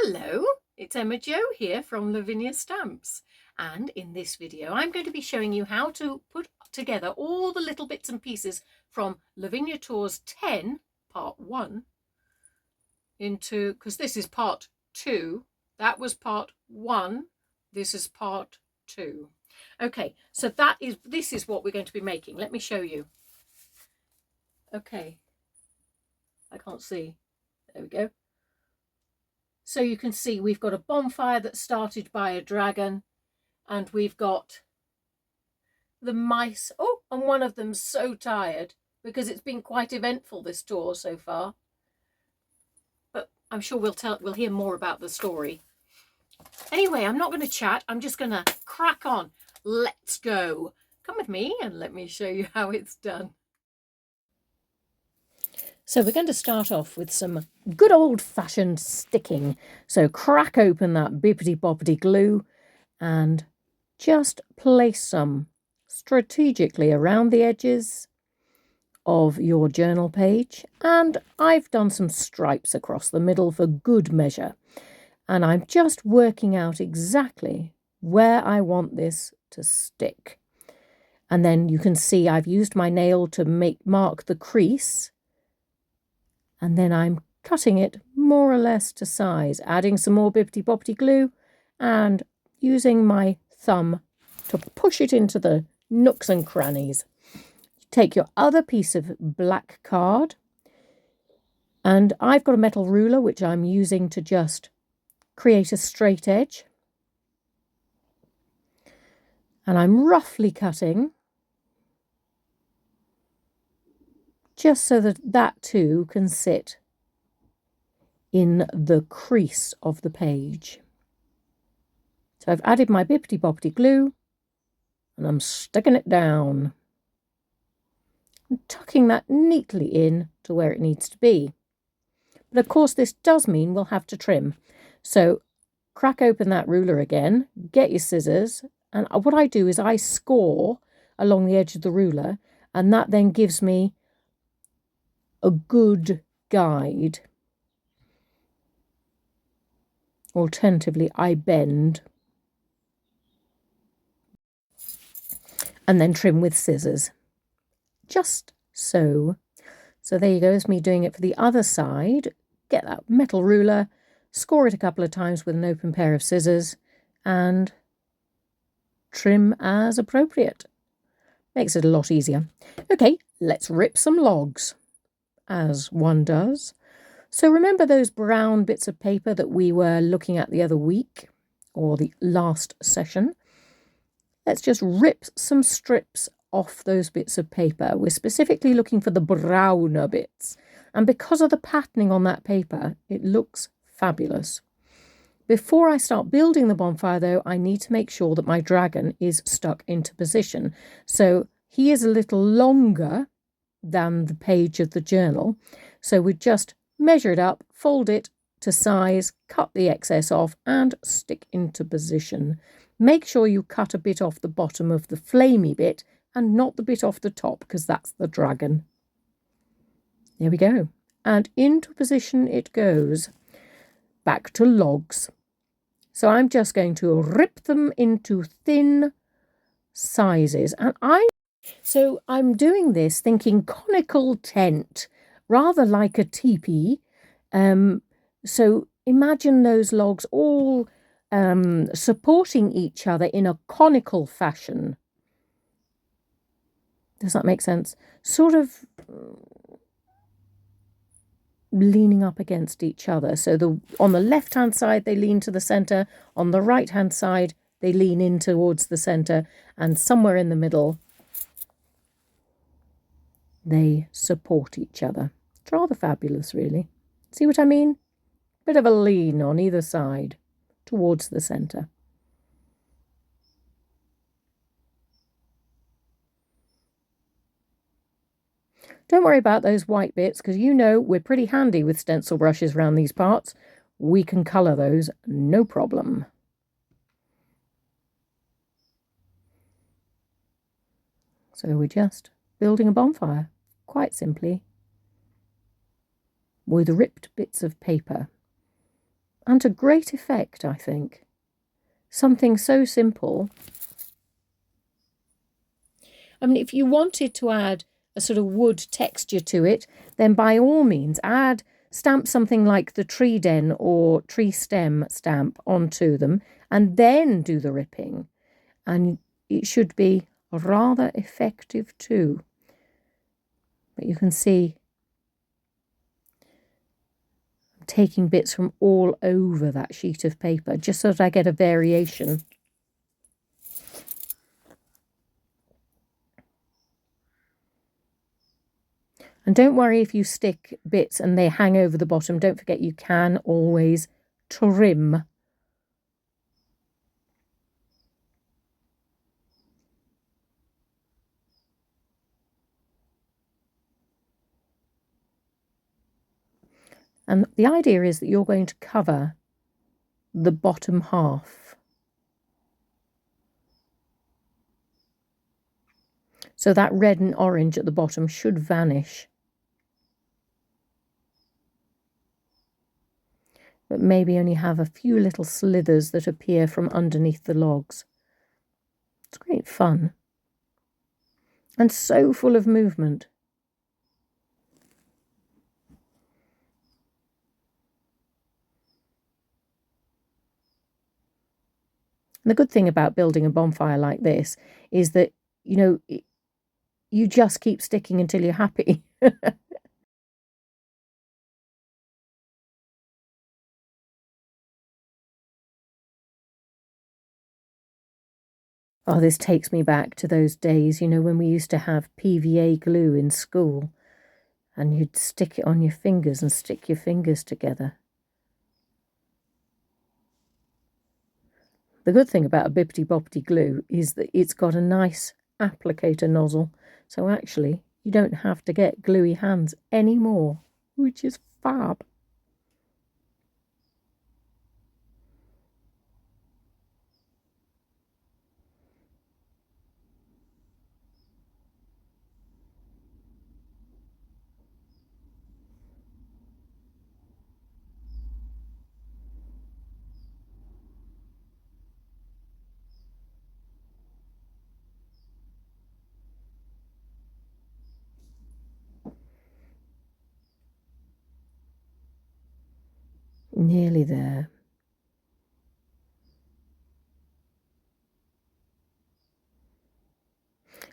Hello, it's Emma Jo here from Lavinia Stamps, and in this video I'm going to be showing you how to put together all the little bits and pieces from Lavinia Tours 10 part 1 into, because this is part 2, that was part 1, this is part 2. Okay, so this is what we're going to be making. Let me show you. Okay, I can't see. There we go. So you can see we've got a bonfire that started by a dragon, and we've got the mice. Oh, and one of them's so tired because it's been quite eventful, this tour so far. But I'm sure we'll hear more about the story. Anyway, I'm not going to chat. I'm just going to crack on. Let's go. Come with me and let me show you how it's done. So we're going to start off with some good old-fashioned sticking. So crack open that bippity-boppity glue and just place some strategically around the edges of your journal page. And I've done some stripes across the middle for good measure. And I'm just working out exactly where I want this to stick. And then you can see I've used my nail to mark the crease. And then I'm cutting it more or less to size, adding some more bippity-boppity glue and using my thumb to push it into the nooks and crannies. Take your other piece of black card, and I've got a metal ruler which I'm using to just create a straight edge. And I'm roughly cutting just so that that too can sit in the crease of the page. So I've added my bippity-boppity glue and I'm sticking it down and tucking that neatly in to where it needs to be. But of course this does mean we'll have to trim. So crack open that ruler again, get your scissors, and what I do is I score along the edge of the ruler, and that then gives me a good guide. Alternatively, I bend and then trim with scissors. Just so. So there you go, it's me doing it for the other side. Get that metal ruler, score it a couple of times with an open pair of scissors, and trim as appropriate. Makes it a lot easier. Okay, let's rip some logs, as one does. So remember those brown bits of paper that we were looking at the other week, or the last session? Let's just rip some strips off those bits of paper. We're specifically looking for the browner bits. And because of the patterning on that paper, it looks fabulous. Before I start building the bonfire, though, I need to make sure that my dragon is stuck into position. So he is a little longer than the page of the journal. So we just measure it up, fold it to size, cut the excess off and stick into position. Make sure you cut a bit off the bottom of the flamey bit and not the bit off the top, because that's the dragon. There we go. And into position it goes. Back to logs. So I'm just going to rip them into thin sizes. And I'm doing this thinking conical tent, rather like a teepee. So imagine those logs all supporting each other in a conical fashion. Does that make sense? Sort of leaning up against each other. So on the left-hand side, they lean to the centre. On the right-hand side, they lean in towards the centre. And somewhere in the middle, they support each other. It's rather fabulous, really. See what I mean? Bit of a lean on either side towards the centre. Don't worry about those white bits, because you know we're pretty handy with stencil brushes around these parts. We can colour those, no problem. So we're just building a bonfire, quite simply, with ripped bits of paper. and to great effect, I think. Something so simple. I mean, if you wanted to add a sort of wood texture to it, then by all means stamp something like the tree den or tree stem stamp onto them and then do the ripping. And it should be rather effective too. But you can see I'm taking bits from all over that sheet of paper just so that I get a variation. And don't worry if you stick bits and they hang over the bottom. Don't forget you can always trim. And the idea is that you're going to cover the bottom half. So that red and orange at the bottom should vanish. But maybe only have a few little slithers that appear from underneath the logs. It's great fun. And so full of movement. And the good thing about building a bonfire like this is that, you know, you just keep sticking until you're happy. Oh, this takes me back to those days, you know, when we used to have PVA glue in school and you'd stick it on your fingers and stick your fingers together. The good thing about a Bippity Boppity glue is that it's got a nice applicator nozzle, so actually you don't have to get gluey hands anymore, which is fab. Nearly there.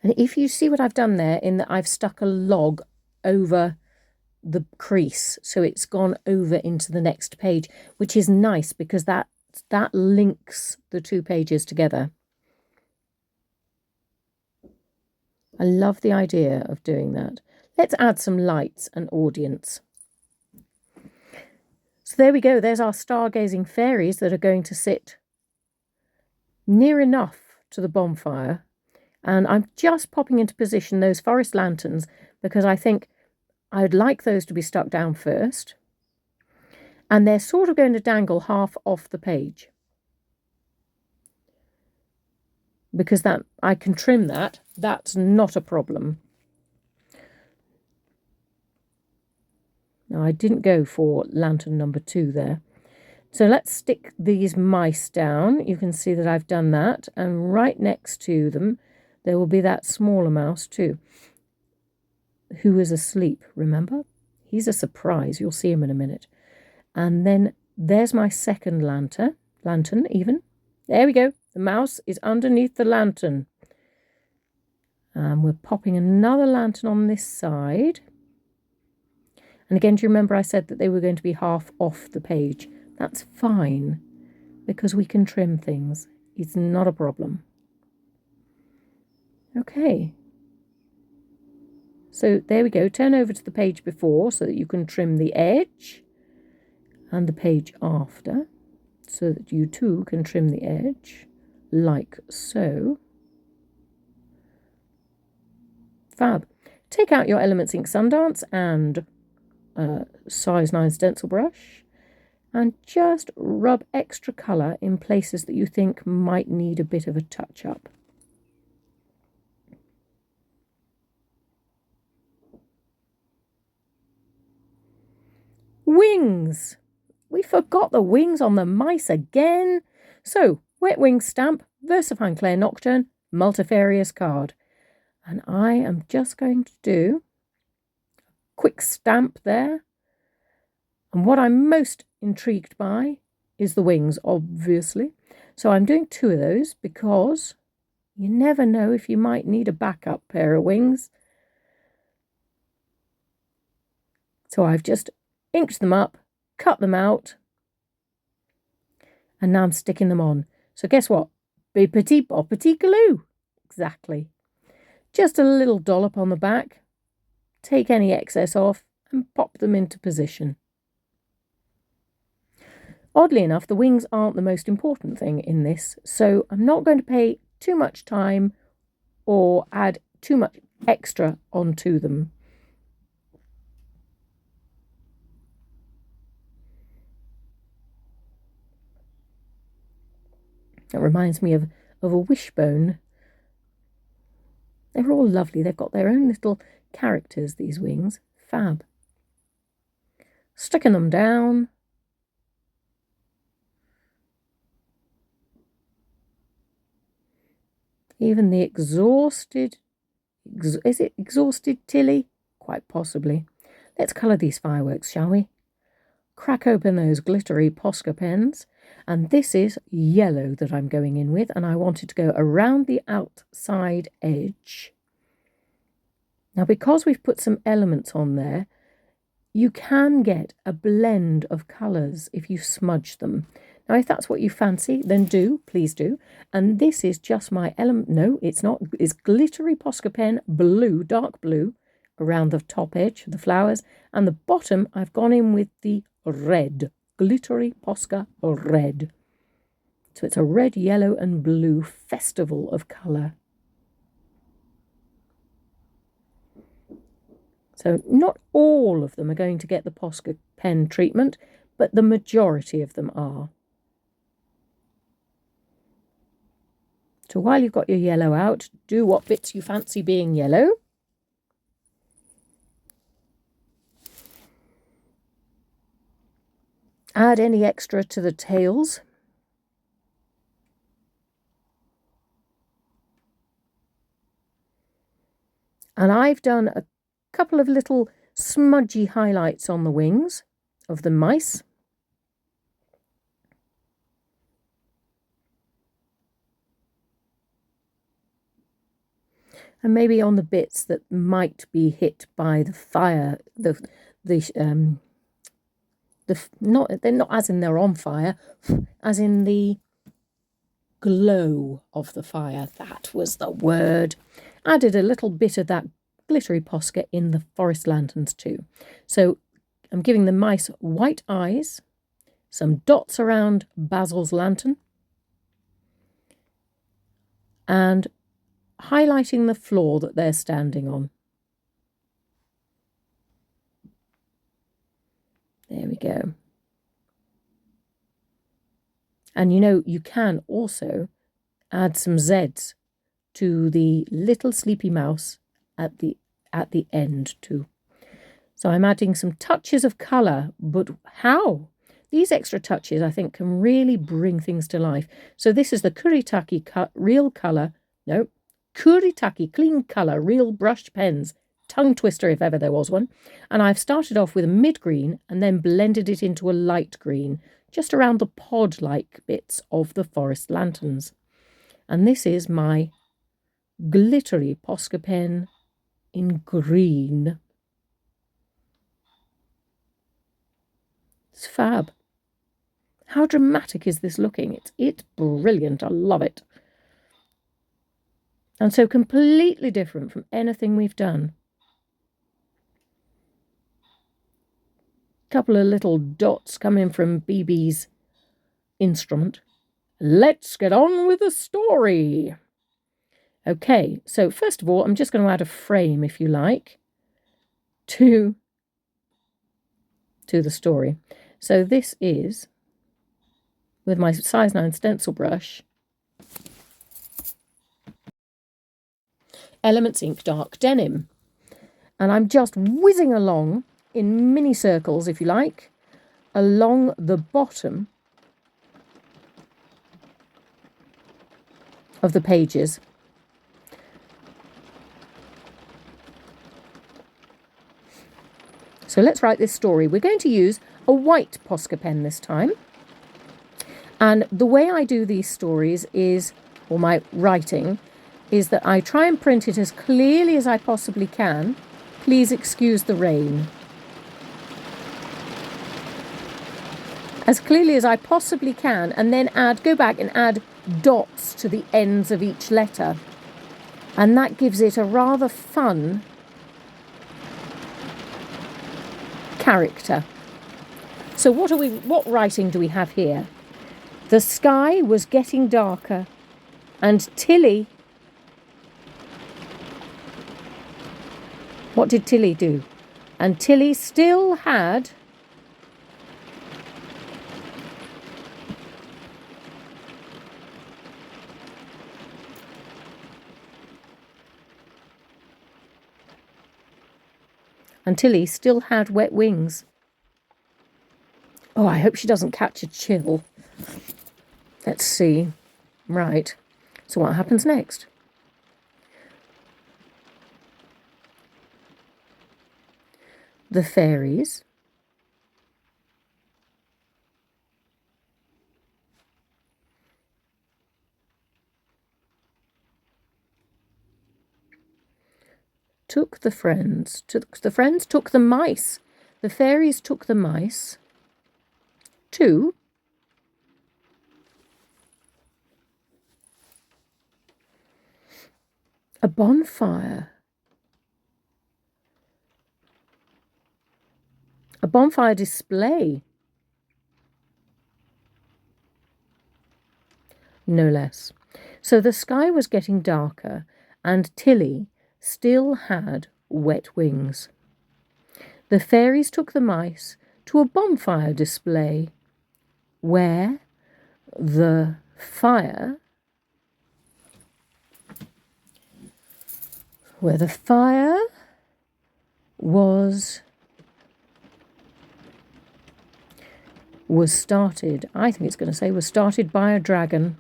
And if you see what I've done there, in that I've stuck a log over the crease, so it's gone over into the next page, which is nice because that links the two pages together. I love the idea of doing that. Let's add some lights and audience. So there we go. There's our stargazing fairies that are going to sit near enough to the bonfire. And I'm just popping into position those forest lanterns because I think I'd like those to be stuck down first. And they're sort of going to dangle half off the page. Because that I can trim that. That's not a problem. Now, I didn't go for lantern number 2 there. So let's stick these mice down. You can see that I've done that. And right next to them, there will be that smaller mouse too, who is asleep, remember? He's a surprise. You'll see him in a minute. And then there's my second lantern even. There we go. The mouse is underneath the lantern. And we're popping another lantern on this side. And again, do you remember I said that they were going to be half off the page? That's fine, because we can trim things. It's not a problem. Okay. So there we go. Turn over to the page before so that you can trim the edge, and the page after so that you too can trim the edge, like so. Fab. Take out your Elements Ink Sundance and size 9 stencil brush and just rub extra colour in places that you think might need a bit of a touch-up. Wings! we forgot the wings on the mice again. So, wet wing stamp, Versifine Claire Nocturne, multifarious card. And I am just going to do a quick stamp there. And what I'm most intrigued by is the wings, obviously. So I'm doing 2 of those because you never know if you might need a backup pair of wings. So I've just inked them up, cut them out, and now I'm sticking them on. So guess what? Bippity boppity glue. Exactly. Just a little dollop on the back. Take any excess off and pop them into position. Oddly enough, the wings aren't the most important thing in this, so I'm not going to pay too much time or add too much extra onto them. It reminds me of a wishbone. They're all lovely. They've got their own little characters, these wings. Fab. Sticking them down. Even the exhausted... is it exhausted Tilly? Quite possibly. Let's colour these fireworks, shall we? Crack open those glittery Posca pens. And this is yellow that I'm going in with, and I wanted to go around the outside edge. Now, because we've put some elements on there, you can get a blend of colours if you smudge them. Now, if that's what you fancy, then do, please do. And this is just my element. No, it's not. It's glittery Posca pen, blue, dark blue, around the top edge of the flowers. And the bottom, I've gone in with the red. Glittery Posca red. So it's a red, yellow and blue festival of colour. So not all of them are going to get the Posca pen treatment, but the majority of them are. So while you've got your yellow out, do what bits you fancy being yellow. Add any extra to the tails. And I've done a couple of little smudgy highlights on the wings of the mice. And maybe on the bits that might be hit by the fire, they're not as in they're on fire, as in the glow of the fire. That was the word. Added a little bit of that glittery Posca in the forest lanterns too. So I'm giving the mice white eyes, some dots around Basil's lantern, and highlighting the floor that they're standing on. There we go. And you know, you can also add some Zs to the little sleepy mouse at the end too. So I'm adding some touches of colour, but how? These extra touches, I think, can really bring things to life. So this is the Kuritake Kuritake Clean Colour Real Brushed Pens. Tongue twister if ever there was one. And I've started off with a mid-green and then blended it into a light green, just around the pod-like bits of the forest lanterns. And this is my glittery Posca pen in green. It's fab. How dramatic is this looking? It's brilliant. I love it. And so completely different from anything we've done. Couple of little dots coming from BB's instrument. Let's get on with the story. Okay, so first of all, I'm just going to add a frame, if you like, to the story. So this is, with my size 9 stencil brush, Elements Ink Dark Denim. And I'm just whizzing along in mini circles, if you like, along the bottom of the pages. So let's write this story. We're going to use a white Posca pen this time. And the way I do these stories is, or my writing, is that I try and print it as clearly as I possibly can. Please excuse the rain. As clearly as I possibly can, and then go back and add dots to the ends of each letter. And that gives it a rather fun character. So what writing do we have here? The sky was getting darker, and Tilly... What did Tilly do? And Tilly still had... And Tilly still had wet wings. Oh, I hope she doesn't catch a chill. Let's see. Right. So what happens next? The fairies took the friends. The friends took the mice. The fairies took the mice to a bonfire. A bonfire display. No less. So the sky was getting darker, and Tilly still had wet wings. The fairies took the mice to a bonfire display, where the fire was started. I think it's going to say was started by a dragon.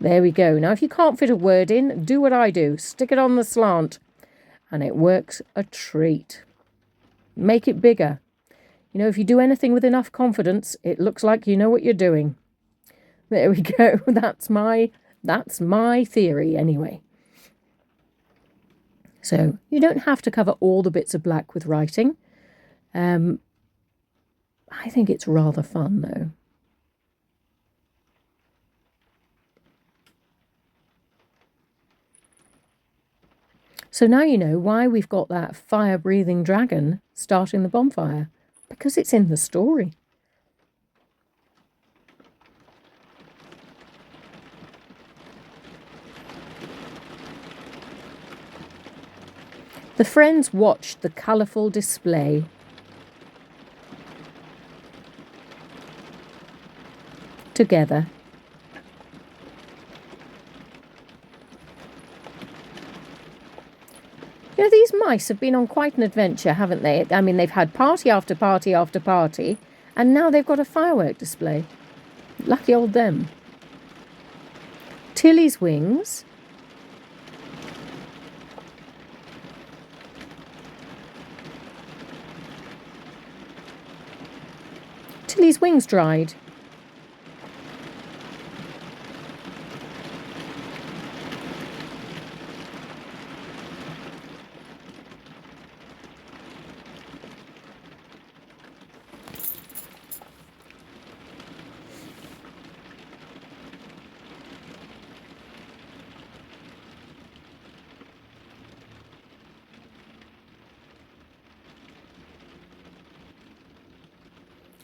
There we go. Now, if you can't fit a word in, do what I do. Stick it on the slant. And it works a treat. Make it bigger. You know, if you do anything with enough confidence, it looks like you know what you're doing. There we go. That's my theory anyway. So you don't have to cover all the bits of black with writing. I think it's rather fun though. So now you know why we've got that fire-breathing dragon starting the bonfire, because it's in the story. The friends watched the colourful display. Together. You know, these mice have been on quite an adventure, haven't they? I mean, they've had party after party after party, and now they've got a firework display. Lucky old them. Tilly's wings. Tilly's wings dried.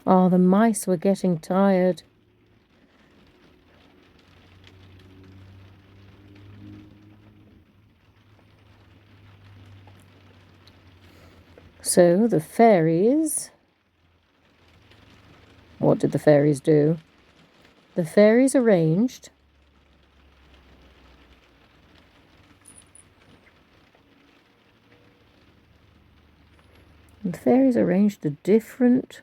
Oh, the mice were getting tired. So the fairies... What did the fairies do? The fairies arranged the different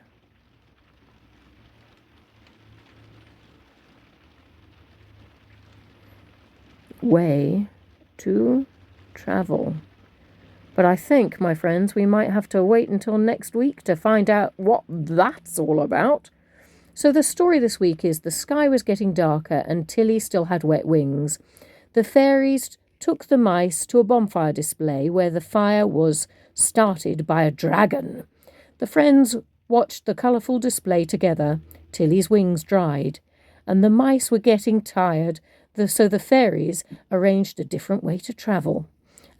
way to travel. But I think, my friends, we might have to wait until next week to find out what that's all about. So the story this week is the sky was getting darker and Tilly still had wet wings. The fairies took the mice to a bonfire display where the fire was started by a dragon. The friends watched the colourful display together. Tilly's wings dried, and the mice were getting tired, so the fairies arranged a different way to travel.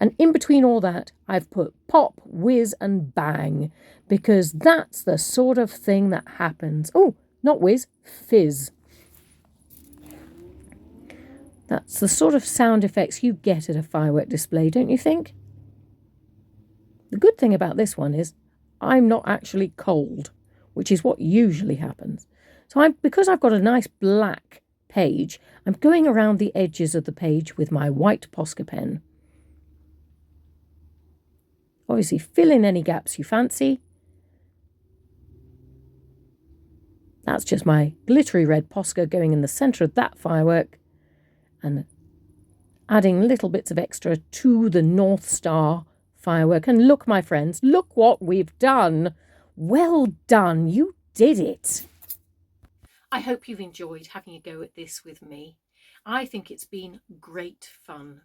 And in between all that, I've put pop, whiz, and bang, because that's the sort of thing that happens. Oh, not whiz, fizz. That's the sort of sound effects you get at a firework display, don't you think? The good thing about this one is I'm not actually cold, which is what usually happens. So because I've got a nice black page, I'm going around the edges of the page with my white Posca pen. Obviously, fill in any gaps you fancy. That's just my glittery red Posca going in the centre of that firework and adding little bits of extra to the North Star firework. And look, my friends, look what we've done. Well done, you did it. I hope you've enjoyed having a go at this with me. I think it's been great fun.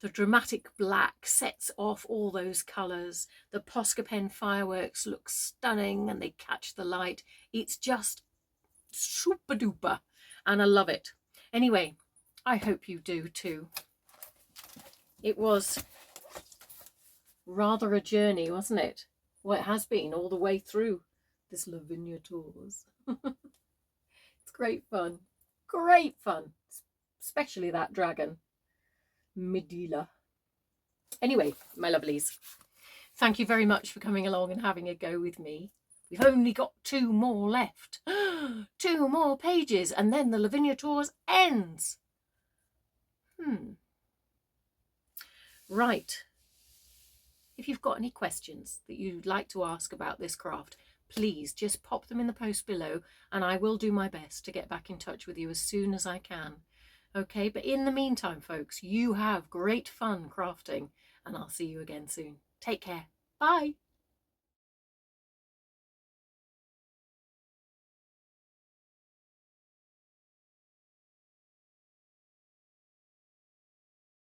The dramatic black sets off all those colours. The Posca pen fireworks look stunning and they catch the light. It's just super duper and I love it. Anyway, I hope you do too. It was rather a journey, wasn't it? Well, it has been all the way through this Lavinia Tours. It's great fun. Great fun. Especially that dragon. Medela. Anyway, my lovelies, thank you very much for coming along and having a go with me. We've only got 2 more left. 2 more pages and then the Lavinia Tours ends. Right. If you've got any questions that you'd like to ask about this craft, please just pop them in the post below and I will do my best to get back in touch with you as soon as I can. Okay, but in the meantime, folks, you have great fun crafting and I'll see you again soon. Take care. Bye.